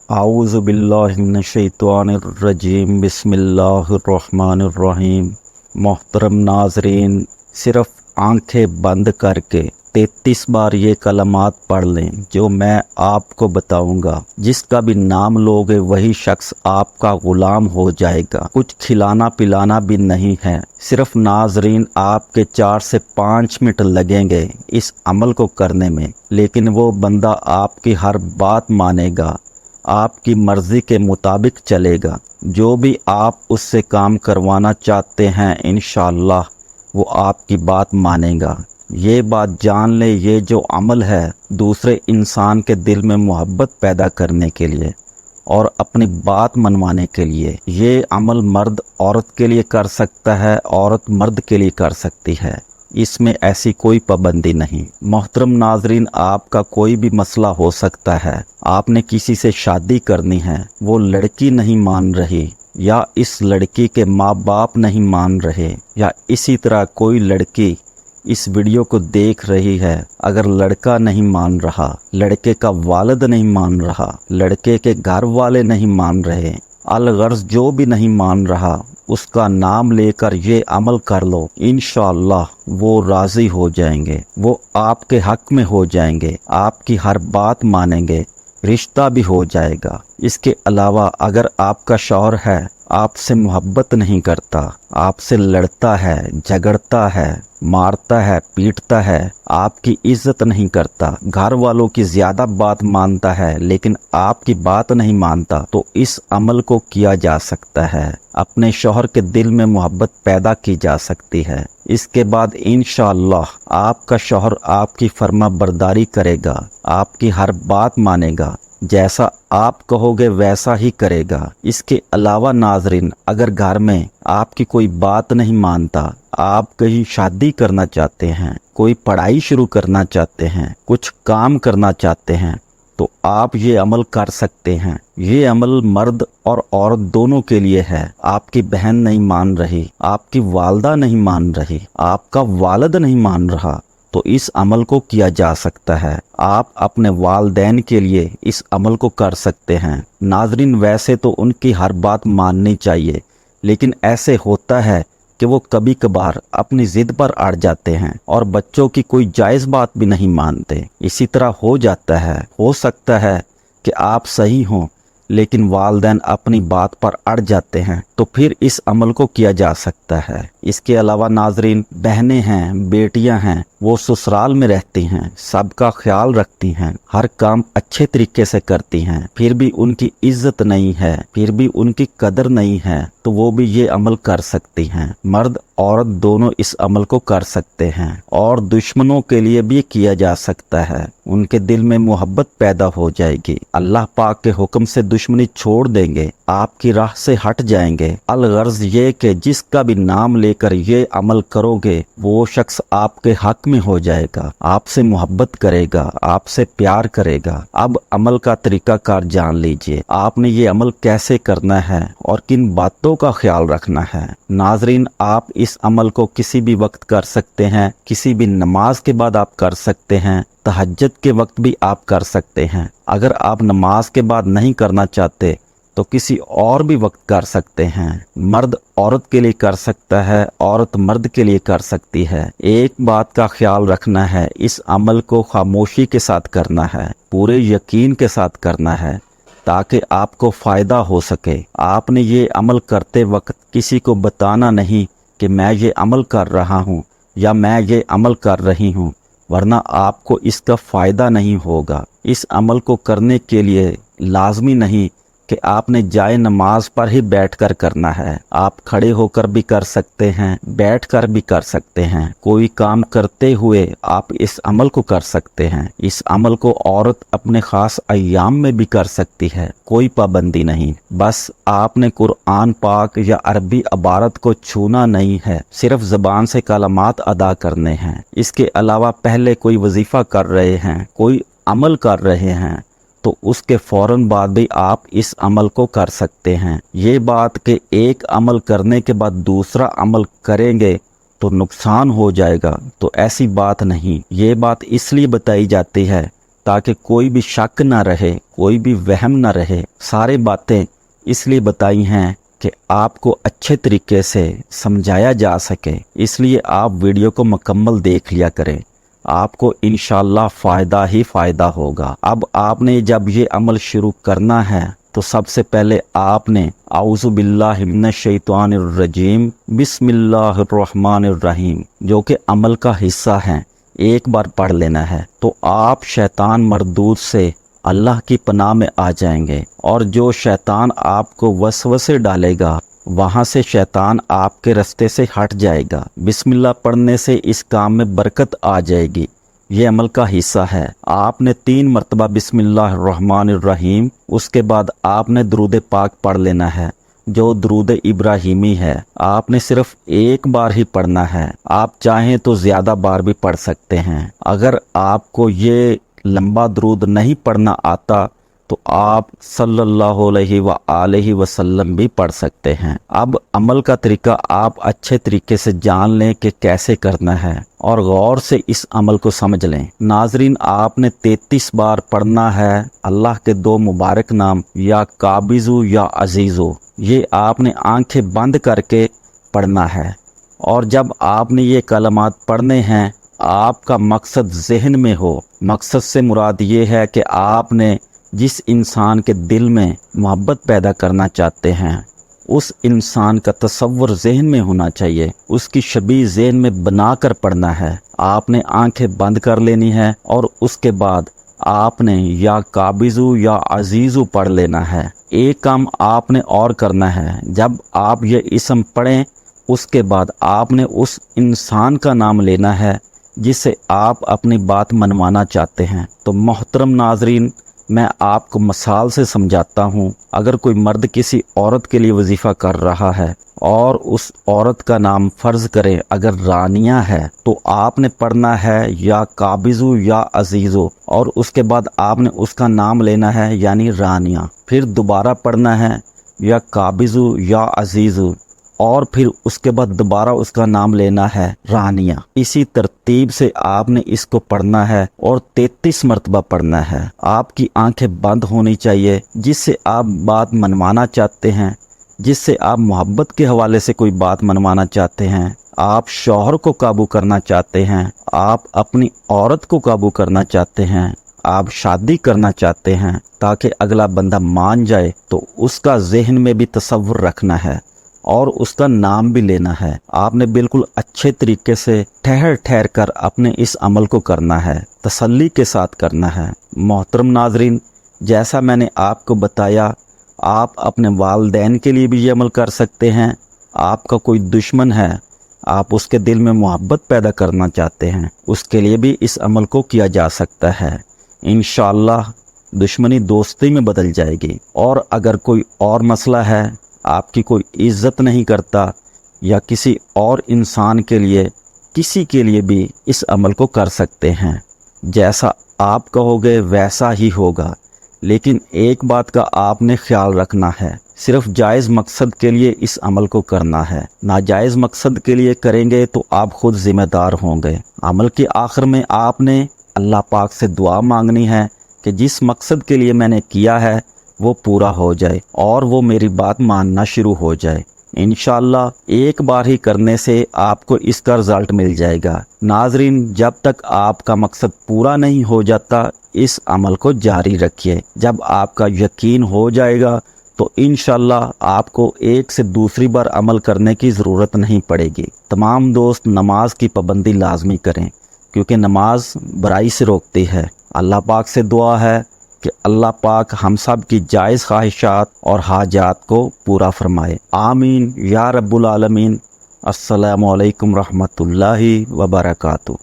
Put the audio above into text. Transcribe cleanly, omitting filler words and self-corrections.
आऊज़ु बिल्लाहि मिनश्शैतानिर्रजीम बिस्मिल्लाहिर्रहमानिर्रहीम। मोहतरम नाजरीन, सिर्फ आंखें बंद करके 33 बार ये कलमात पढ़ लें जो मैं आपको बताऊंगा। जिसका भी नाम लोगे वही शख्स आपका गुलाम हो जाएगा। कुछ खिलाना पिलाना भी नहीं है। सिर्फ नाजरीन आपके 4 से 5 मिनट लगेंगे इस अमल को करने में, लेकिन वो बंदा आपकी हर बात मानेगा, आपकी मर्जी के मुताबिक चलेगा। जो भी आप उससे काम करवाना चाहते हैं इंशाअल्लाह वो आपकी बात मानेगा। ये बात जान ले, ये जो अमल है दूसरे इंसान के दिल में मोहब्बत पैदा करने के लिए और अपनी बात मनवाने के लिए। ये अमल मर्द औरत के लिए कर सकता है, औरत मर्द के लिए कर सकती है। इसमें ऐसी कोई पाबंदी नहीं। मोहतरम नाजरीन, आपका कोई भी मसला हो सकता है। आपने किसी से शादी करनी है, वो लड़की नहीं मान रही, या इस लड़की के माँ बाप नहीं मान रहे, या इसी तरह कोई लड़की इस वीडियो को देख रही है, अगर लड़का नहीं मान रहा, लड़के का वालिद नहीं मान रहा, लड़के के घर वाले नहीं मान रहे, अलगर्ज जो भी नहीं मान रहा, उसका नाम लेकर ये अमल कर लो, इंशाअल्लाह वो राज़ी हो जाएंगे, वो आपके हक में हो जाएंगे, आपकी हर बात मानेंगे, रिश्ता भी हो जाएगा। इसके अलावा अगर आपका शौहर है, आपसे मोहब्बत नहीं करता, आपसे लड़ता है, झगड़ता है, मारता है, पीटता है, आपकी इज्जत नहीं करता, घर वालों की ज़्यादा बात मानता है लेकिन आपकी बात नहीं मानता, तो इस अमल को किया जा सकता है। अपने शौहर के दिल में मोहब्बत पैदा की जा सकती है। इसके बाद इंशाअल्लाह आपका शौहर आपकी फर्मा बरदारी करेगा, आपकी हर बात मानेगा, जैसा आप कहोगे वैसा ही करेगा। इसके अलावा नाजरीन, अगर घर में आपकी कोई बात नहीं मानता, आप कहीं शादी करना चाहते हैं, कोई पढ़ाई शुरू करना चाहते हैं, कुछ काम करना चाहते हैं, तो आप ये अमल कर सकते हैं। ये अमल मर्द और औरत दोनों के लिए है। आपकी बहन नहीं मान रही, आपकी वालदा नहीं मान रही, आपका वालिद नहीं मान रहा, तो इस अमल को किया जा सकता है। आप अपने वालदैन के लिए इस अमल को कर सकते हैं। नाजरीन, वैसे तो उनकी हर बात माननी चाहिए, लेकिन ऐसे होता है कि वो कभी कभार अपनी जिद पर अड़ जाते हैं और बच्चों की कोई जायज़ बात भी नहीं मानते। इसी तरह हो जाता है। हो सकता है कि आप सही हों लेकिन वालिदैन अपनी बात पर अड़ जाते हैं, तो फिर इस अमल को किया जा सकता है। इसके अलावा नाजरीन, बहनें हैं, बेटियां हैं, वो ससुराल में रहती हैं, सबका ख्याल रखती हैं, हर काम अच्छे तरीके से करती हैं, फिर भी उनकी इज्जत नहीं है, फिर भी उनकी कदर नहीं है, तो वो भी ये अमल कर सकती हैं। मर्द औरत दोनों इस अमल को कर सकते हैं। और दुश्मनों के लिए भी किया जा सकता है। उनके दिल में मोहब्बत पैदा हो जाएगी, अल्लाह पाक के हुक्म से दुश्मनी छोड़ देंगे, आपकी राह से हट जाएंगे। अलगर्ज ये कि जिसका भी नाम लेकर ये अमल करोगे वो शख्स आपके हक में हो जाएगा, आपसे मोहब्बत करेगा, आपसे प्यार करेगा। अब अमल का तरीकाकार जान लीजिए। आपने ये अमल कैसे करना है और किन बातों का ख्याल रखना है। नाजरीन, आप इस अमल को किसी भी वक्त कर सकते हैं, किसी भी नमाज के बाद आप कर सकते हैं, तहज्जुद के वक्त भी आप कर सकते हैं। अगर आप नमाज के बाद नहीं करना चाहते तो किसी और भी वक्त कर सकते हैं। मर्द औरत के लिए कर सकता है, औरत मर्द के लिए कर सकती है। एक बात का ख्याल रखना है, इस अमल को खामोशी के साथ करना है, पूरे यकीन के साथ करना है, ताकि आपको फ़ायदा हो सके। आपने ये अमल करते वक्त किसी को बताना नहीं कि मैं ये अमल कर रहा हूँ या मैं ये अमल कर रही हूँ, वरना आपको इसका फ़ायदा नहीं होगा। इस अमल को करने के लिए लाजमी नहीं कि आपने जाए नमाज पर ही बैठकर करना है। आप खड़े होकर भी कर सकते हैं, बैठकर भी कर सकते हैं। कोई काम करते हुए आप इस अमल को कर सकते हैं। इस अमल को औरत अपने खास अय्याम में भी कर सकती है, कोई पाबंदी नहीं। बस आपने कुरान पाक या अरबी इबारत को छूना नहीं है, सिर्फ ज़बान से कलमात अदा करने हैं। इसके अलावा पहले कोई वजीफ़ा कर रहे हैं, कोई अमल कर रहे हैं, तो उसके फ़ौरन बाद भी आप इस अमल को कर सकते हैं। ये बात कि एक अमल करने के बाद दूसरा अमल करेंगे तो नुकसान हो जाएगा, तो ऐसी बात नहीं। ये बात इसलिए बताई जाती है ताकि कोई भी शक ना रहे, कोई भी वहम ना रहे। सारी बातें इसलिए बताई हैं कि आपको अच्छे तरीके से समझाया जा सके, इसलिए आप वीडियो को मुकम्मल देख लिया करें, आपको इंशाअल्लाह फ़ायदा ही फ़ायदा होगा। अब आपने जब ये अमल शुरू करना है तो सबसे पहले आपने आऊज़ु बिल्लाहि मिनश शैतानिर रजीम बिस्मिल्लाहिर रहमानिर रहीम जो कि अमल का हिस्सा है, एक बार पढ़ लेना है तो आप शैतान मरदूद से अल्लाह की पनाह में आ जाएंगे। और जो शैतान आपको वसवसे डालेगा वहाँ से शैतान आपके रास्ते से हट जाएगा। बिस्मिल्लाह पढ़ने से इस काम में बरकत आ जाएगी। ये अमल का हिस्सा है। आपने 3 मरतबा बिस्मिल्लाहिर्रहमानिर्रहीम, उसके बाद आपने दुरूद पाक पढ़ लेना है जो दुरूद इब्राहिमी है। आपने सिर्फ एक बार ही पढ़ना है, आप चाहें तो ज़्यादा बार भी पढ़ सकते हैं। अगर आपको ये लंबा दुरूद नहीं पढ़ना आता तो आप सल्लल्लाहु अलैहि वसल्लम भी पढ़ सकते हैं। अब अमल का तरीका आप अच्छे तरीके से जान लें कि कैसे करना है और गौर से इस अमल को समझ लें। नाजरीन, आपने 33 बार पढ़ना है अल्लाह के 2 मुबारक नाम, या काबिज़ु या अजीज़ु। ये आपने आंखें बंद करके पढ़ना है और जब आपने ये कलमात पढ़ने हैं आपका मकसद जहन में हो। मकसद से मुराद ये है कि आपने जिस इंसान के दिल में मोहब्बत पैदा करना चाहते हैं उस इंसान का तसव्वुर ज़हन में होना चाहिए, उसकी शबीह ज़हन में बना कर पढ़ना है। आपने आंखें बंद कर लेनी है और उसके बाद आपने या काबिज़ु या अजीज़ु पढ़ लेना है। एक काम आपने और करना है, जब आप ये इसम पढ़ें उसके बाद आपने उस इंसान का नाम लेना है जिससे आप अपनी बात मनवाना चाहते हैं। तो मोहतरम नाजरीन, मैं आपको मिसाल से समझाता हूँ। अगर कोई मर्द किसी औरत के लिए वजीफ़ा कर रहा है और उस औरत का नाम फ़र्ज़ करें अगर रानिया है तो आपने पढ़ना है या काबिज़ु या अजीज़ु और उसके बाद आपने उसका नाम लेना है यानी रानिया। फिर दोबारा पढ़ना है या काबिज़ु या अजीज़ु और फिर उसके बाद दोबारा उसका नाम लेना है रानिया। इसी तरतीब से आपने इसको पढ़ना है और 33 मरतबा पढ़ना है। आपकी आंखें बंद होनी चाहिए, जिससे आप बात मनवाना चाहते हैं, जिससे आप मोहब्बत के हवाले से कोई बात मनवाना चाहते हैं, आप शौहर को काबू करना चाहते हैं, आप अपनी औरत को काबू करना चाहते हैं, आप शादी करना चाहते हैं ताकि अगला बंदा मान जाए, तो उसका जहन में भी तसव्वुर रखना है और उसका नाम भी लेना है। आपने बिल्कुल अच्छे तरीके से ठहर ठहर कर अपने इस अमल को करना है, तसल्ली के साथ करना है। मोहतरम नाजरीन, जैसा मैंने आपको बताया, आप अपने वालिदैन के लिए भी ये अमल कर सकते हैं। आपका कोई दुश्मन है, आप उसके दिल में मोहब्बत पैदा करना चाहते हैं, उसके लिए भी इस अमल को किया जा सकता है। इंशाअल्लाह दुश्मनी दोस्ती में बदल जाएगी। और अगर कोई और मसला है, आपकी कोई इज्जत नहीं करता या किसी और इंसान के लिए, किसी के लिए भी इस अमल को कर सकते हैं। जैसा आप कहोगे वैसा ही होगा, लेकिन एक बात का आपने ख्याल रखना है, सिर्फ जायज़ मकसद के लिए इस अमल को करना है। नाजायज़ मकसद के लिए करेंगे तो आप खुद जिम्मेदार होंगे। अमल के आखिर में आपने अल्लाह पाक से दुआ मांगनी है कि जिस मकसद के लिए मैंने किया है वो पूरा हो जाए और वो मेरी बात मानना शुरू हो जाए। इंशाअल्लाह एक बार ही करने से आपको इसका रिजल्ट मिल जाएगा। नाजरीन, जब तक आपका मकसद पूरा नहीं हो जाता इस अमल को जारी रखिए। जब आपका यकीन हो जाएगा तो इंशाअल्लाह आपको एक से दूसरी बार अमल करने की ज़रूरत नहीं पड़ेगी। तमाम दोस्त नमाज की पाबंदी लाजमी करें, क्योंकि नमाज बुराई से रोकती है। अल्लाह पाक से दुआ है कि अल्लाह पाक हम सब की जायज़ ख्वाहिशात और हाजात को पूरा फरमाए। आमीन या रब्बुल आलमीन। अस्सलामु अलैकुम रहमतुल्लाहि व बरकातुहू।